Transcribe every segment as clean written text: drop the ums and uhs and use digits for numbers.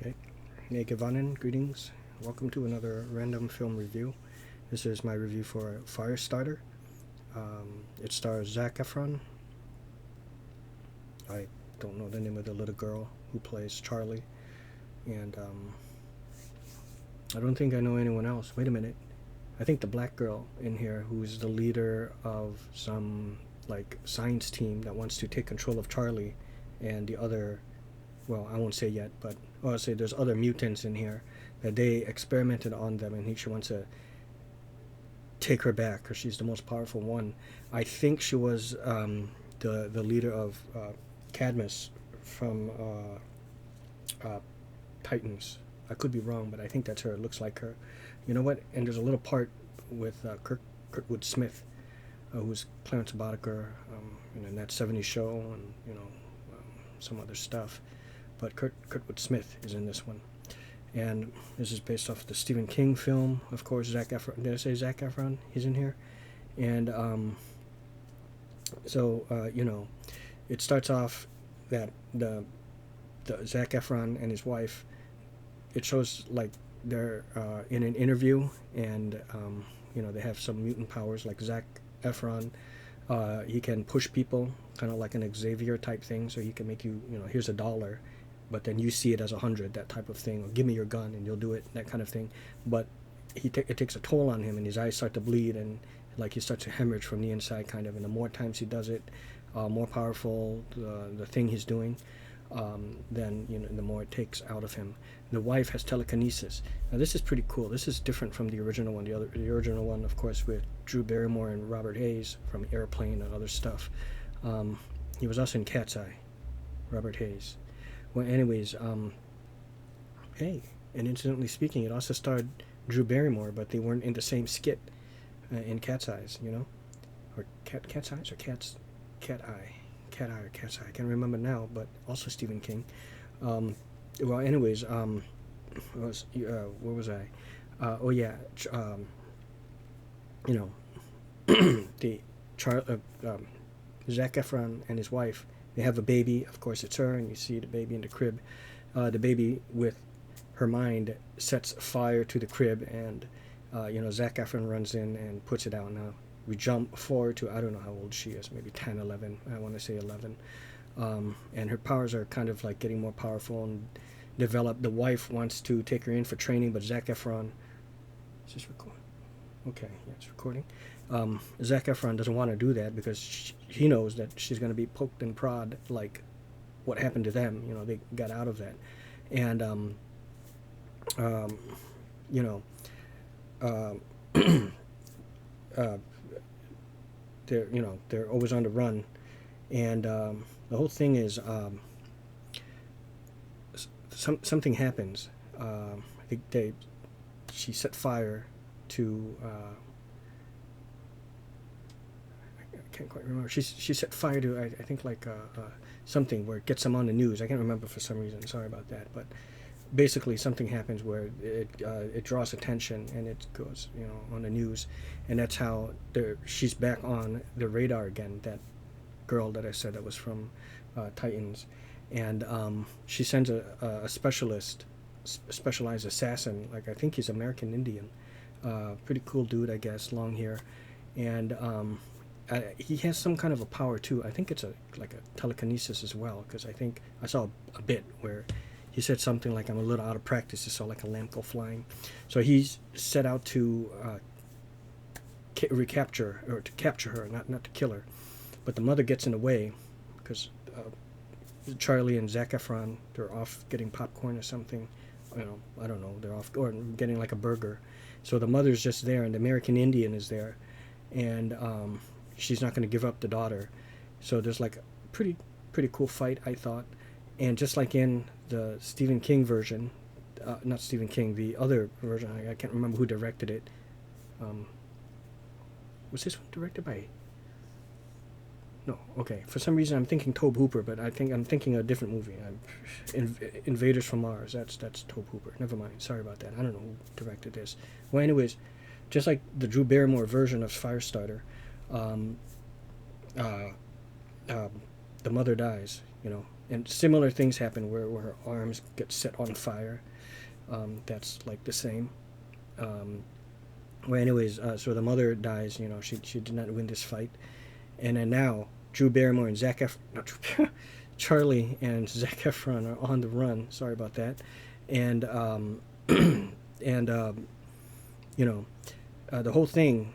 Okay, Nagavanan, greetings. Welcome to another random film review. This is my review for Firestarter. It stars Zac Efron. I don't know the name of the little girl who plays Charlie. And I don't think I know anyone else. Wait a minute. I think the black girl in here who's the leader of some like science team that wants to take control of Charlie and the other, well, I won't say yet, but I'll say there's other mutants in here that they experimented on them, and she wants to take her back because she's the most powerful one. I think she was the leader of Cadmus from Titans. I could be wrong, but I think that's her. It looks like her. You know what? And there's a little part with Kurtwood Smith, who's Clarence Boddicker, in that '70s show, and some other stuff. But Kurtwood Smith is in this one, and this is based off the Stephen King film. Of course, Zac Efron. Did I say Zac Efron? He's in here, and it starts off that the Zac Efron and his wife. It shows like they're in an interview, and they have some mutant powers. Like Zac Efron, he can push people, kind of like an Xavier type thing. So he can make you, here's $1, but then you see it as 100, that type of thing. Or give me your gun and you'll do it, that kind of thing. But it takes a toll on him, and his eyes start to bleed, and like he starts to hemorrhage from the inside, kind of. And the more times he does it, more powerful the thing he's doing. Then the more it takes out of him. The wife has telekinesis. Now this is pretty cool. This is different from the original one. The original one, of course, with Drew Barrymore and Robert Hayes from Airplane and other stuff. He was also in Cat's Eye, Robert Hayes. Well, anyways, hey, and incidentally speaking, it also starred Drew Barrymore, but they weren't in the same skit in Cat's Eyes, or Cat's Eyes or Cat Eye. Cat Eye or Cat's Eye, I can't remember now, but also Stephen King. Well, anyways, where was I? The Zac Efron and his wife, they have a baby. Of course, it's her, and you see the baby in the crib. The baby, with her mind, sets fire to the crib, and Zac Efron runs in and puts it out. Now we jump forward to, I don't know how old she is, maybe 10, 11. I want to say 11. And her powers are kind of like getting more powerful and developed. The wife wants to take her in for training, but Zac Efron, is this recording? Okay, yeah, it's recording. Zac Efron doesn't want to do that because he knows that she's going to be poked and prod like what happened to them. They got out of that. And, they're always on the run. And the whole thing is something happens. I think she set fire to I can't quite remember. She set fire to I think like something where it gets them on the news. I can't remember for some reason. Sorry about that. But basically something happens where it draws attention, and it goes on the news, and that's how she's back on the radar again. That girl that I said that was from Titans, and she sends a specialized assassin, like I think he's American Indian, pretty cool dude, I guess, long hair, and he has some kind of a power too. I think it's like a telekinesis as well, because I think I saw a bit where he said something like, I'm a little out of practice. He saw like a lamp go flying. So he's set out to recapture, or to capture her, not to kill her. But the mother gets in the way because Charlie and Zac Efron, they're off getting popcorn or something. I don't know. They're off or getting like a burger. So the mother's just there, and the American Indian is there, and she's not going to give up the daughter. So there's like a pretty cool fight, I thought. And just like in the Stephen King version, not Stephen King, the other version, I can't remember who directed it. Was this one directed by? No, okay. For some reason, I'm thinking Tobe Hooper, but I'm thinking a different movie. Invaders from Mars. That's Tobe Hooper. Never mind. Sorry about that. I don't know who directed this. Well, anyways, just like the Drew Barrymore version of Firestarter, the mother dies. and similar things happen where her arms get set on fire. That's like the same. Um, well, anyways, so the mother dies. You know, she did not win this fight, and then now Drew Barrymore and not Drew, Charlie and Zac Efron are on the run. Sorry about that, and and you know, the whole thing.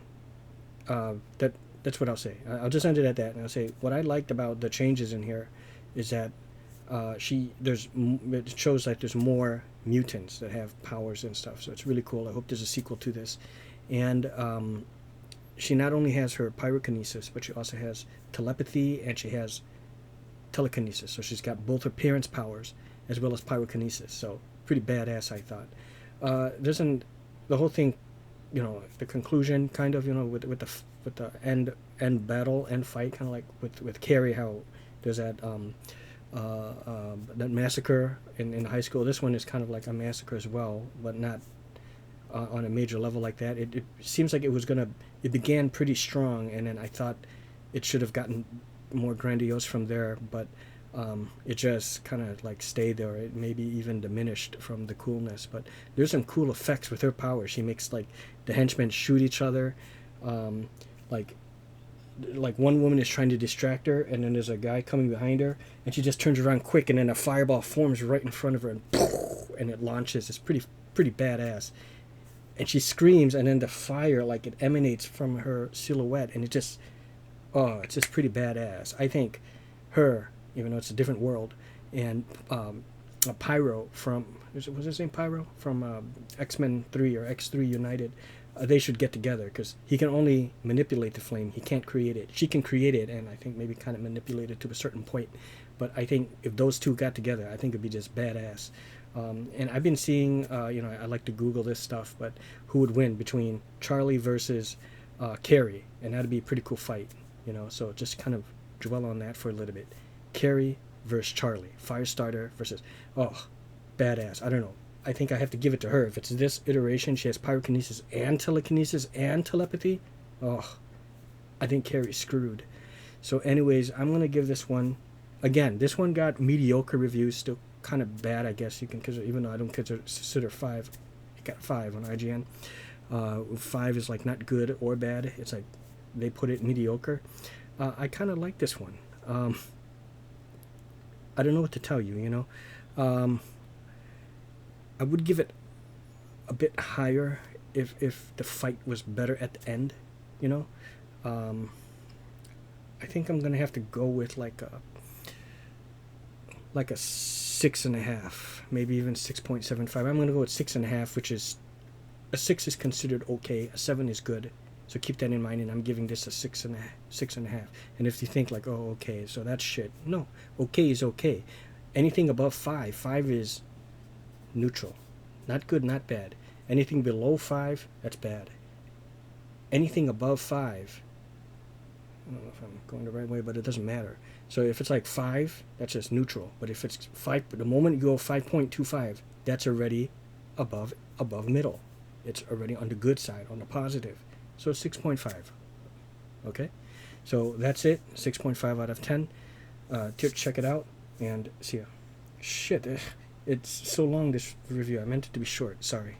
That's what I'll say. I'll just end it at that, and I'll say what I liked about the changes in here is that it shows like there's more mutants that have powers and stuff. So it's really cool. I hope there's a sequel to this, and she not only has her pyrokinesis, but she also has telepathy and she has telekinesis. So she's got both her parents' powers as well as pyrokinesis. So pretty badass, I thought. Doesn't the whole thing, you know, the conclusion kind of, you know, with the end battle, end fight, kind of like with Carrie, how there's that that massacre in high school. This one is kind of like a massacre as well, but not on a major level like that. It seems like it began pretty strong, and then I thought it should have gotten more grandiose from there, but it just kind of like stayed there. It maybe even diminished from the coolness, but there's some cool effects with her power. She makes like the henchmen shoot each other, like one woman is trying to distract her, and then there's a guy coming behind her, and she just turns around quick, and then a fireball forms right in front of her, and it launches. It's pretty badass, and she screams, and then the fire, like, it emanates from her silhouette, and it's just pretty badass. I think her, even though it's a different world, and Pyro from, was his name Pyro? From X-Men 3 or X3 United, they should get together, because he can only manipulate the flame. He can't create it. She can create it, and I think maybe kind of manipulate it to a certain point. But I think if those two got together, I think it'd be just badass. And I've been seeing, I like to Google this stuff, but who would win between Charlie versus Carrie? And that'd be a pretty cool fight, you know. So just kind of dwell on that for a little bit. Carrie versus Charlie. Firestarter versus, badass. I don't know. I think I have to give it to her. If it's this iteration, she has pyrokinesis and telekinesis and telepathy. I think Carrie's screwed. So anyways, I'm going to give this one, again, this one got mediocre reviews, still kind of bad, I guess you can consider, even though I don't consider 5. It got 5 on IGN. 5 is like not good or bad. It's like they put it mediocre. I kind of like this one. I don't know what to tell you, you know. I would give it a bit higher if the fight was better at the end, you know. I think I'm gonna have to go with like a 6.5, maybe even 6.75. I'm gonna go with 6.5, which is a 6 is considered okay, a 7 is good. So keep that in mind, and I'm giving this a 6.5. And if you think like, oh, okay, so that's shit. No, okay is okay. Anything above 5 is neutral. Not good, not bad. Anything below 5, that's bad. Anything above 5, I don't know if I'm going the right way, but it doesn't matter. So if it's like 5, that's just neutral. But if it's 5, the moment you go 5.25, that's already above middle. It's already on the good side, on the positive. So 6.5. Okay? So that's it. 6.5 out of 10. Check it out and see ya. Shit, it's so long, this review. I meant it to be short. Sorry.